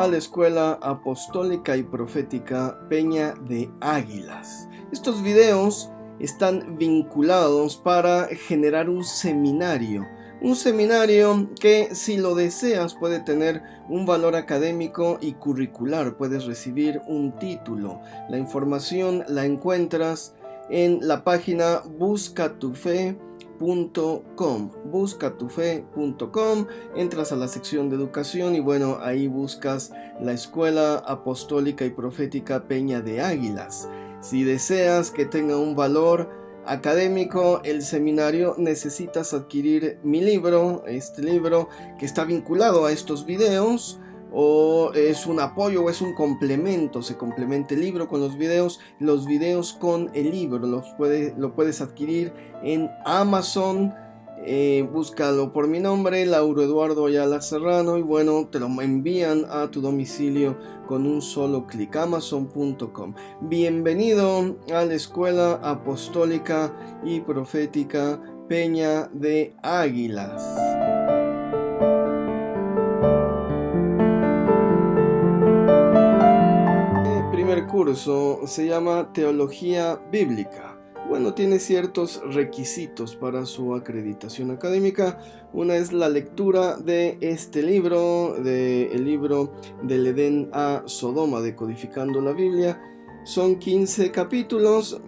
a la Escuela Apostólica y Profética Peña de Águilas. Estos videos están vinculados para generar un seminario que, si lo deseas, puede tener un valor académico y curricular. Puedes recibir un título. La información la encuentras en la página buscatufe.com. Entras a la sección de educación y bueno, ahí buscas la Escuela Apostólica y Profética Peña de Águilas. Si deseas que tenga un valor académico el seminario, necesitas adquirir mi libro, este libro que está vinculado a estos videos, o es un apoyo o es un complemento. Se complementa el libro con los videos con el libro. Lo puedes adquirir en Amazon. Búscalo por mi nombre, Lauro Eduardo Ayala Serrano, y bueno, te lo envían a tu domicilio con un solo clic. Amazon.com. Bienvenido a la Escuela Apostólica y Profética Peña de Águilas. El primer curso se llama Teología Bíblica. Bueno, tiene ciertos requisitos para su acreditación académica. Una es la lectura de este libro, el libro del Edén a Sodoma, Decodificando la Biblia. Son 15 capítulos.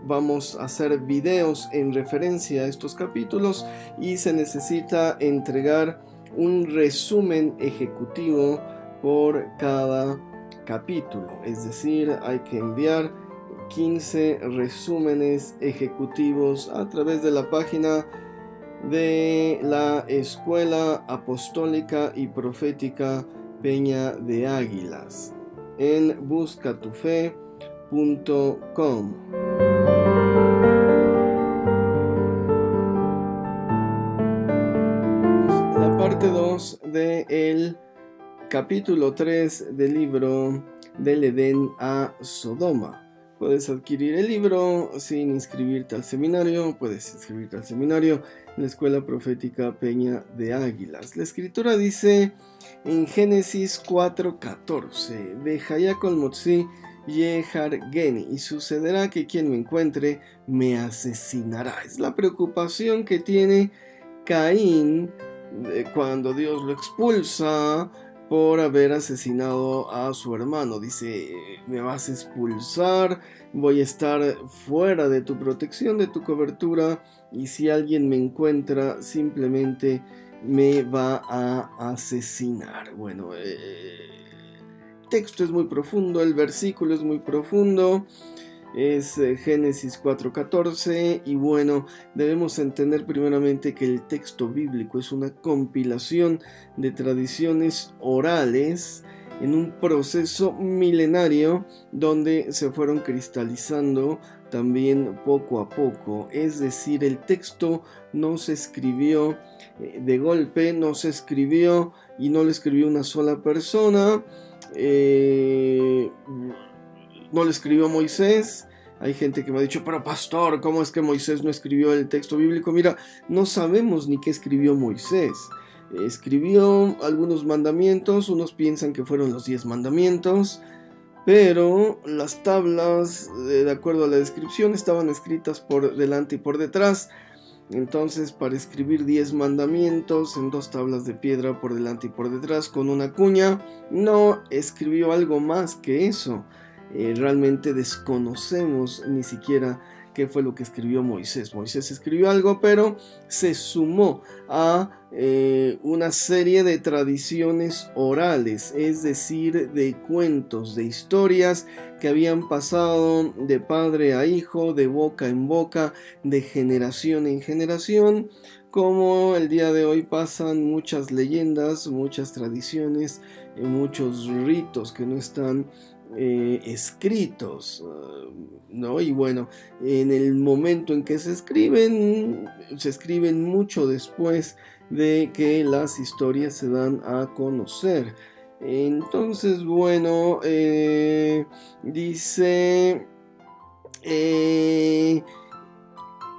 Vamos a hacer videos en referencia a estos capítulos y se necesita entregar un resumen ejecutivo por cada capítulo. Es decir, hay que enviar 15 resúmenes ejecutivos a través de la página de la Escuela Apostólica y Profética Peña de Águilas en buscatufe.com. La parte 2 del capítulo 3 del libro del Edén a Sodoma. Puedes adquirir el libro sin inscribirte al seminario. Puedes inscribirte al seminario en la Escuela Profética Peña de Águilas. La escritura dice en Génesis 4:14: Bejayakol motzi yehar geni, y sucederá que quien me encuentre me asesinará. Es la preocupación que tiene Caín cuando Dios lo expulsa por haber asesinado a su hermano. Dice: me vas a expulsar, voy a estar fuera de tu protección, de tu cobertura, y si alguien me encuentra simplemente me va a asesinar. Bueno, el texto es muy profundo, el versículo es muy profundo. Es Génesis 4:14, y bueno, debemos entender primeramente que el texto bíblico es una compilación de tradiciones orales en un proceso milenario donde se fueron cristalizando también poco a poco. Es decir, el texto no se escribió de golpe, no se escribió y no lo escribió una sola persona. No lo escribió Moisés. Hay gente que me ha dicho: pero pastor, ¿cómo es que Moisés no escribió el texto bíblico? Mira, no sabemos ni qué escribió Moisés. Escribió algunos mandamientos. Unos piensan que fueron los 10 mandamientos, pero las tablas, de acuerdo a la descripción, estaban escritas por delante y por detrás. Entonces, para escribir 10 mandamientos en 2 tablas de piedra por delante y por detrás con una cuña, no escribió algo más que eso. Realmente desconocemos ni siquiera qué fue lo que escribió Moisés. Moisés escribió algo, pero se sumó a una serie de tradiciones orales, es decir, de cuentos, de historias que habían pasado de padre a hijo, de boca en boca, de generación en generación. Como el día de hoy pasan muchas leyendas, muchas tradiciones, muchos ritos que no están escritos, ¿no? Y bueno, en el momento en que se escriben mucho después de que las historias se dan a conocer. Entonces, bueno, dice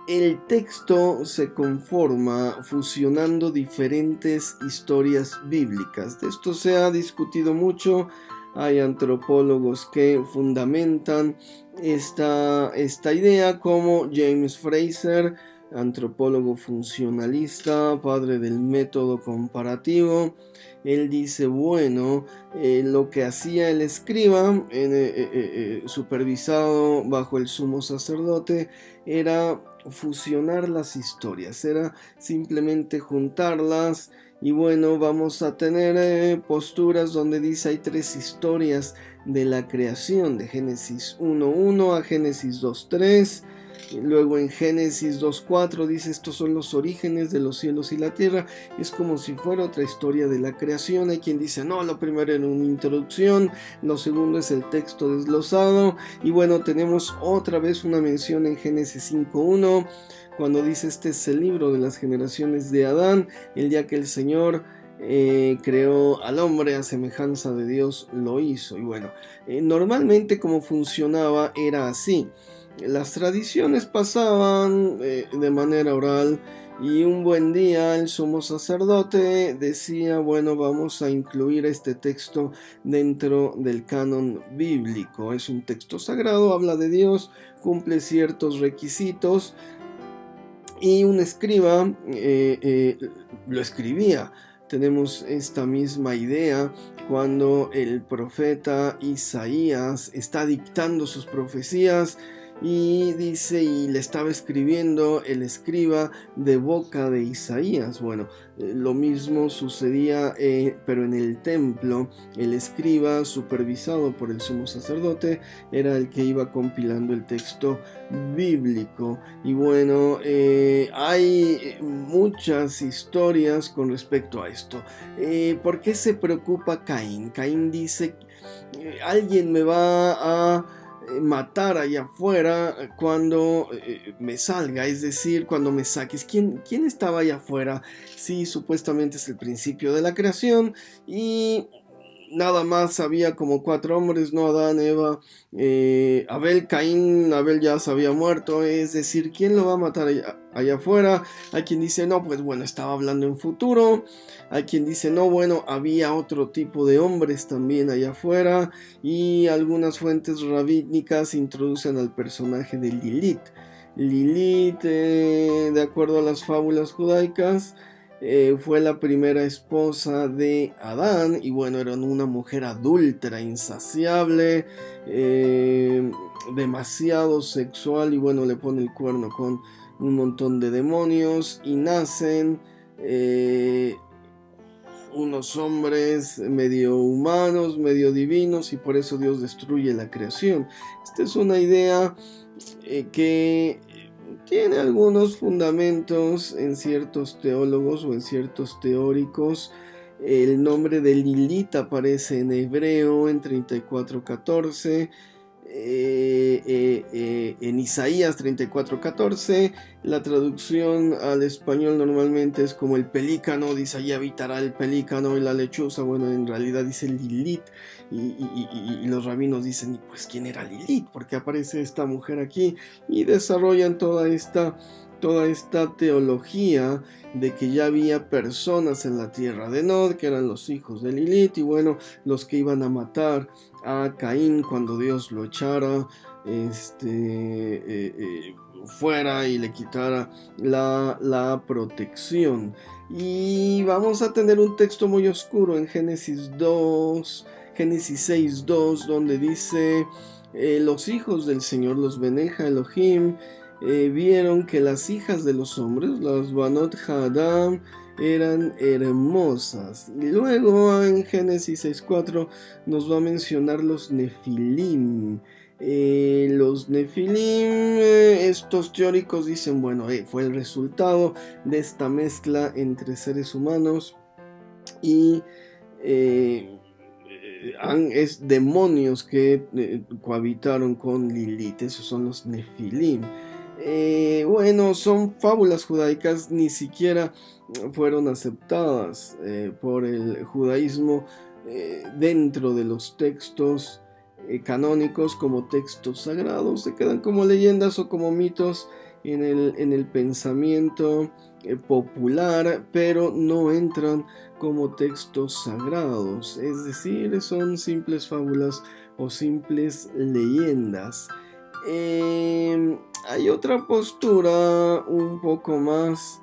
el texto se conforma fusionando diferentes historias bíblicas. De esto se ha discutido mucho. Hay antropólogos que fundamentan esta idea, como James Fraser, antropólogo funcionalista, padre del método comparativo. Él dice, bueno, lo que hacía el escriba, supervisado bajo el sumo sacerdote, era fusionar las historias, era simplemente juntarlas. Y bueno, vamos a tener posturas donde dice hay 3 historias de la creación, de Génesis 1:1 a Génesis 2:3. Luego en Génesis 2:4 dice estos son los orígenes de los cielos y la tierra. Es como si fuera otra historia de la creación. Hay quien dice no, lo primero era una introducción, lo segundo es el texto desglosado. Y bueno, tenemos otra vez una mención en Génesis 5:1 cuando dice este es el libro de las generaciones de Adán, el día que el Señor creó al hombre a semejanza de Dios lo hizo. Y bueno, normalmente como funcionaba era así. Las tradiciones pasaban de manera oral y un buen día el sumo sacerdote decía, bueno, vamos a incluir este texto dentro del canon bíblico. Es un texto sagrado, habla de Dios, cumple ciertos requisitos y un escriba lo escribía. Tenemos esta misma idea cuando el profeta Isaías está dictando sus profecías y dice, y le estaba escribiendo el escriba de boca de Isaías. Bueno, lo mismo sucedía, pero en el templo, el escriba, supervisado por el sumo sacerdote, era el que iba compilando el texto bíblico. Y bueno, hay muchas historias con respecto a esto. ¿Por qué se preocupa Caín? Caín dice, alguien me va a matar allá afuera cuando me salga, es decir, cuando me saques. ¿Quién estaba allá afuera? Sí, supuestamente es el principio de la creación y nada más había como 4 hombres, no Adán, Eva, Abel, Caín. Abel ya se había muerto, es decir, ¿quién lo va a matar allá afuera? Hay quien dice, no, pues bueno, estaba hablando en futuro. Hay quien dice, no, bueno, había otro tipo de hombres también allá afuera. Y algunas fuentes rabínicas introducen al personaje de Lilith. Lilith, de acuerdo a las fábulas judaicas, fue la primera esposa de Adán y bueno, era una mujer adúltera, insaciable, demasiado sexual y bueno, le pone el cuerno con un montón de demonios y nacen unos hombres medio humanos, medio divinos y por eso Dios destruye la creación. Esta es una idea que tiene algunos fundamentos en ciertos teólogos o en ciertos teóricos. El nombre de Lilith aparece en hebreo en 34:14, en Isaías 34:14. La traducción al español normalmente es como el pelícano, dice allí habitará el pelícano y la lechuza. Bueno, en realidad dice Lilith y los rabinos dicen, pues ¿quién era Lilith? ¿Por qué aparece esta mujer aquí? Y desarrollan toda esta teología de que ya había personas en la tierra de Nod que eran los hijos de Lilith y bueno, los que iban a matar a Caín cuando Dios lo echara fuera y le quitara la protección. Y vamos a tener un texto muy oscuro en Génesis 6:2, donde dice, los hijos del Señor, los Beneja Elohim, vieron que las hijas de los hombres, las Banot Hadam, eran hermosas. Y luego en Génesis 6:4 nos va a mencionar los Nefilim. Los Nefilim, estos teóricos dicen, bueno, fue el resultado de esta mezcla entre seres humanos y es demonios que cohabitaron con Lilith. Esos son los Nefilim. Bueno, son fábulas judaicas, ni siquiera fueron aceptadas por el judaísmo dentro de los textos canónicos como textos sagrados. Se quedan como leyendas o como mitos en el pensamiento popular, pero no entran como textos sagrados, es decir, son simples fábulas o simples leyendas. Hay otra postura un poco más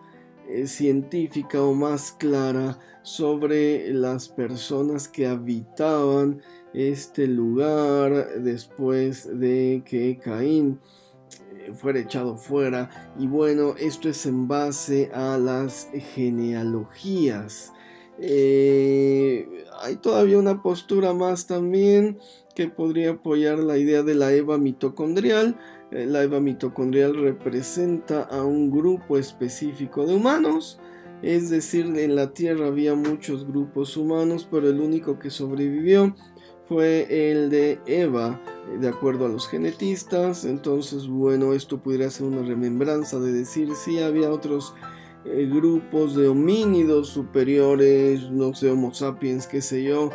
científica o más clara sobre las personas que habitaban este lugar después de que Caín fuera echado fuera. Y bueno, esto es en base a las genealogías. Hay todavía una postura más también que podría apoyar la idea de la Eva mitocondrial. La Eva mitocondrial representa a un grupo específico de humanos. Es decir, en la Tierra había muchos grupos humanos, pero el único que sobrevivió fue el de Eva, de acuerdo a los genetistas. Entonces, bueno, esto pudiera ser una remembranza de decir si había otros grupos de homínidos superiores, no sé, Homo sapiens, qué sé yo,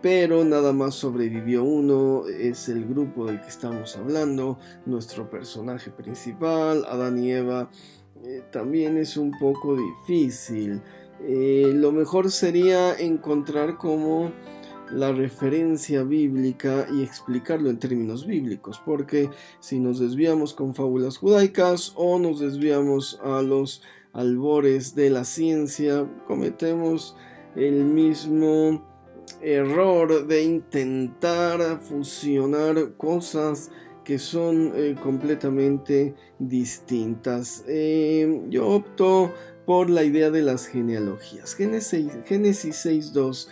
pero nada más sobrevivió uno. Es el grupo del que estamos hablando, nuestro personaje principal, Adán y Eva. También es un poco difícil. Lo mejor sería encontrar como la referencia bíblica y explicarlo en términos bíblicos, porque si nos desviamos con fábulas judaicas o nos desviamos a los albores de la ciencia, cometemos el mismo error de intentar fusionar cosas que son completamente distintas. Yo opto por la idea de las genealogías. Génesis 6.2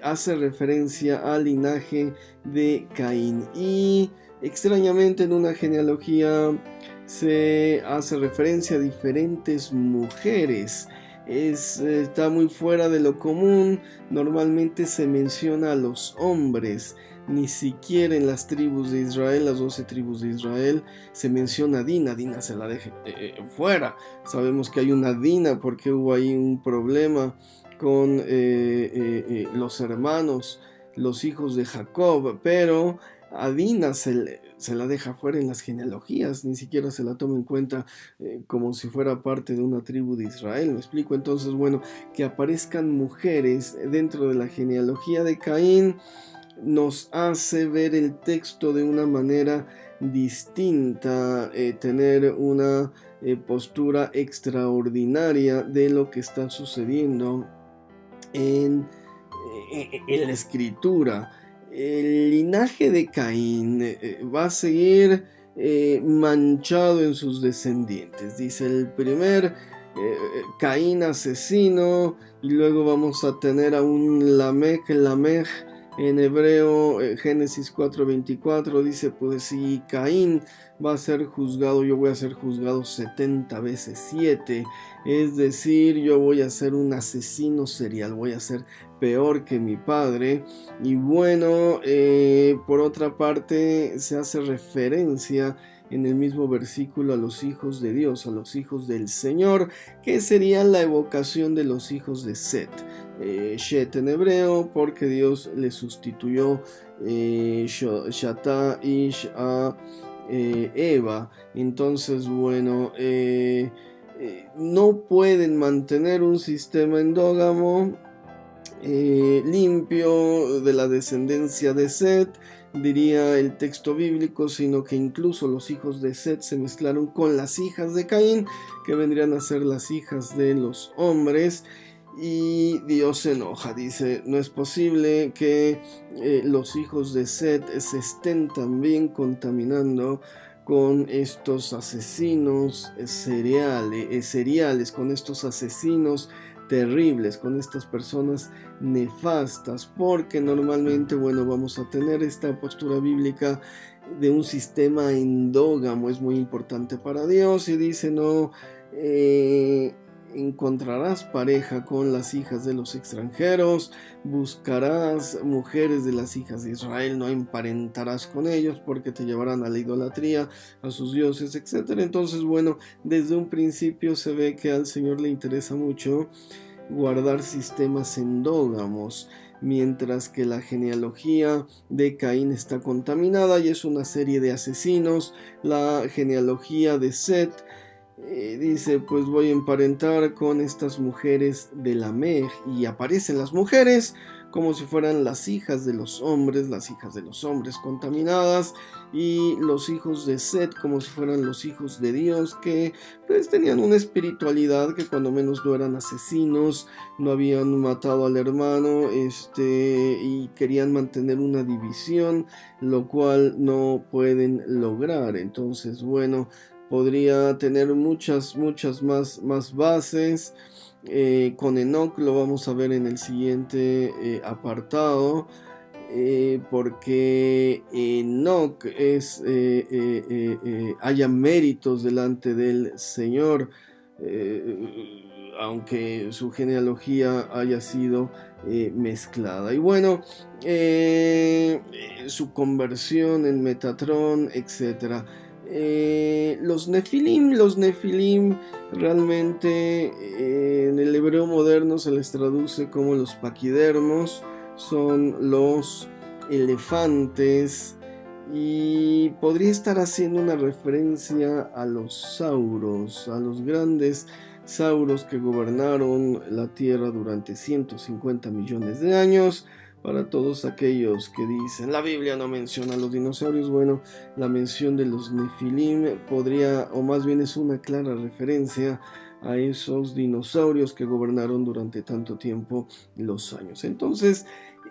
hace referencia al linaje de Caín, y extrañamente en una genealogía se hace referencia a diferentes mujeres. Está muy fuera de lo común. Normalmente se menciona a los hombres. Ni siquiera en las tribus de Israel, las 12 tribus de Israel, se menciona a Dina. Dina se la deja fuera. Sabemos que hay una Dina porque hubo ahí un problema con los hermanos, los hijos de Jacob, pero a Dina se la deja fuera en las genealogías, ni siquiera se la toma en cuenta como si fuera parte de una tribu de Israel. ¿Me explico? Entonces, bueno, que aparezcan mujeres dentro de la genealogía de Caín nos hace ver el texto de una manera distinta, tener una postura extraordinaria de lo que está sucediendo en la escritura. El linaje de Caín va a seguir manchado en sus descendientes. Dice el primer Caín asesino, y luego vamos a tener a un Lamech. En hebreo, Génesis 4:24 dice, pues si Caín va a ser juzgado, yo voy a ser juzgado 70 veces 7. Es decir, yo voy a ser un asesino serial, voy a ser peor que mi padre. Y bueno, por otra parte, se hace referencia en el mismo versículo a los hijos de Dios, a los hijos del Señor, que sería la evocación de los hijos de Set. Shet en hebreo, porque Dios le sustituyó Shatá Ish a Eva. Entonces, bueno, no pueden mantener un sistema endógamo limpio de la descendencia de Set, diría el texto bíblico, sino que incluso los hijos de Set se mezclaron con las hijas de Caín, que vendrían a ser las hijas de los hombres. Y Dios se enoja, dice, no es posible que los hijos de Set se estén también contaminando con estos asesinos seriales, con estos asesinos terribles, con estas personas nefastas, porque normalmente, bueno, vamos a tener esta postura bíblica de un sistema endógamo. Es muy importante para Dios, y dice, no encontrarás pareja con las hijas de los extranjeros, buscarás mujeres de las hijas de Israel, no emparentarás con ellos porque te llevarán a la idolatría, a sus dioses, etc. Entonces, bueno, desde un principio se ve que al Señor le interesa mucho guardar sistemas endógamos. mientras que la genealogía de Caín está contaminada y es una serie de asesinos. La genealogía de Set dice, pues voy a emparentar con estas mujeres de Lamej, y aparecen las mujeres como si fueran las hijas de los hombres contaminadas, y los hijos de Set como si fueran los hijos de Dios, que pues tenían una espiritualidad, que cuando menos no eran asesinos, no habían matado al hermano, y querían mantener una división, lo cual no pueden lograr. Entonces, bueno, podría tener muchas más bases. Con Enoch lo vamos a ver en el siguiente apartado, porque Enoch haya méritos delante del Señor, aunque su genealogía haya sido mezclada. Y bueno, su conversión en Metatrón, etc. Los Nefilim realmente en el hebreo moderno se les traduce como los paquidermos, son los elefantes, y podría estar haciendo una referencia a los sauros, a los grandes sauros que gobernaron la tierra durante 150 millones de años. Para todos aquellos que dicen la Biblia no menciona a los dinosaurios, bueno, la mención de los Nefilim podría, o más bien es una clara referencia a esos dinosaurios que gobernaron durante tanto tiempo los años. Entonces,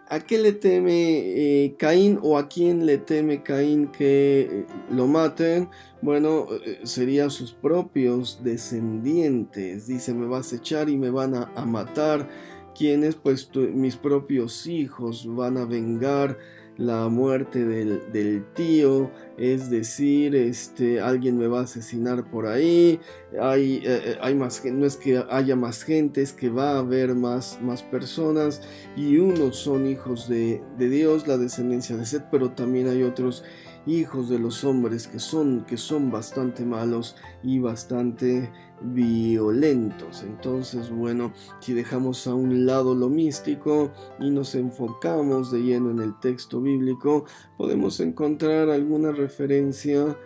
¿a qué le teme Caín, o a quién le teme Caín que lo maten? Bueno, serían sus propios descendientes. Dice, me vas a echar y me van a matar. ¿Quiénes? Pues mis propios hijos van a vengar la muerte del tío, es decir, alguien me va a asesinar por ahí. Hay más, no es que haya más gente, es que va a haber más personas, y unos son hijos de Dios, la descendencia de Set, pero también hay otros hijos de los hombres que son bastante malos y bastante violentos. Entonces, bueno, si dejamos a un lado lo místico y nos enfocamos de lleno en el texto bíblico, podemos encontrar alguna referencia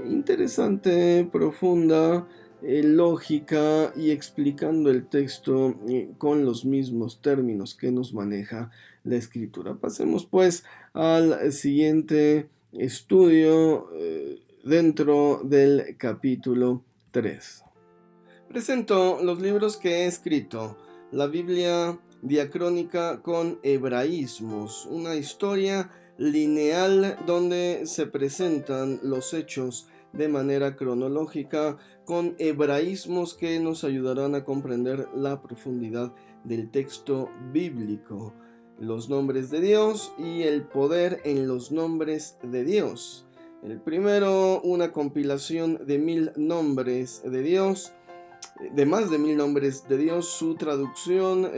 interesante, profunda, lógica, y explicando el texto con los mismos términos que nos maneja la escritura. Pasemos pues al siguiente estudio dentro del capítulo 3. Presento los libros que he escrito: la Biblia diacrónica con hebraísmos, una historia lineal donde se presentan los hechos de manera cronológica, con hebraísmos que nos ayudarán a comprender la profundidad del texto bíblico, los nombres de Dios y el poder en los nombres de Dios. El primero, una compilación de 1000 nombres de Dios, de más de 1000 nombres de Dios, su traducción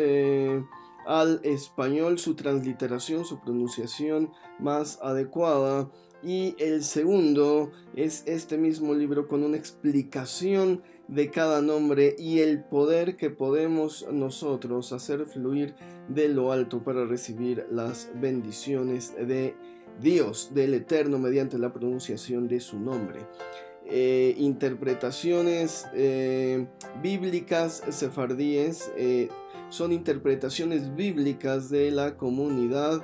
al español, su transliteración, su pronunciación más adecuada. Y el segundo es este mismo libro con una explicación de cada nombre y el poder que podemos nosotros hacer fluir de lo alto para recibir las bendiciones de Dios, del Eterno, mediante la pronunciación de su nombre. Interpretaciones bíblicas sefardíes, son interpretaciones bíblicas de la comunidad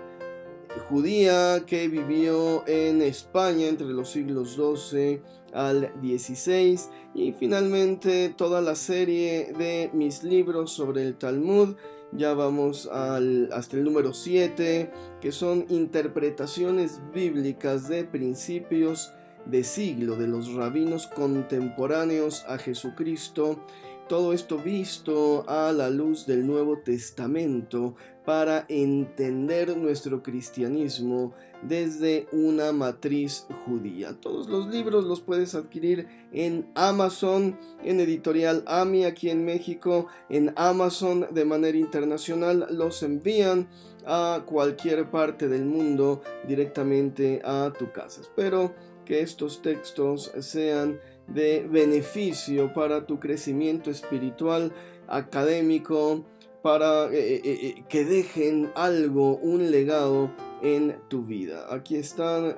judía que vivió en España entre los siglos XII al XVI, y finalmente toda la serie de mis libros sobre el Talmud. Ya vamos hasta el número 7, que son interpretaciones bíblicas de principios de siglo de los rabinos contemporáneos a Jesucristo. Todo esto visto a la luz del Nuevo Testamento para entender nuestro cristianismo desde una matriz judía. Todos los libros los puedes adquirir en Amazon, en Editorial AMI aquí en México, en Amazon de manera internacional. Los envían a cualquier parte del mundo directamente a tu casa. Espero que estos textos sean de beneficio para tu crecimiento espiritual, académico, para que dejen algo, un legado en tu vida. Aquí están,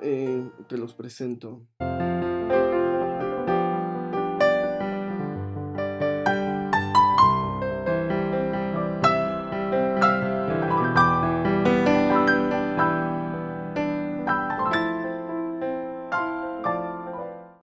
te los presento.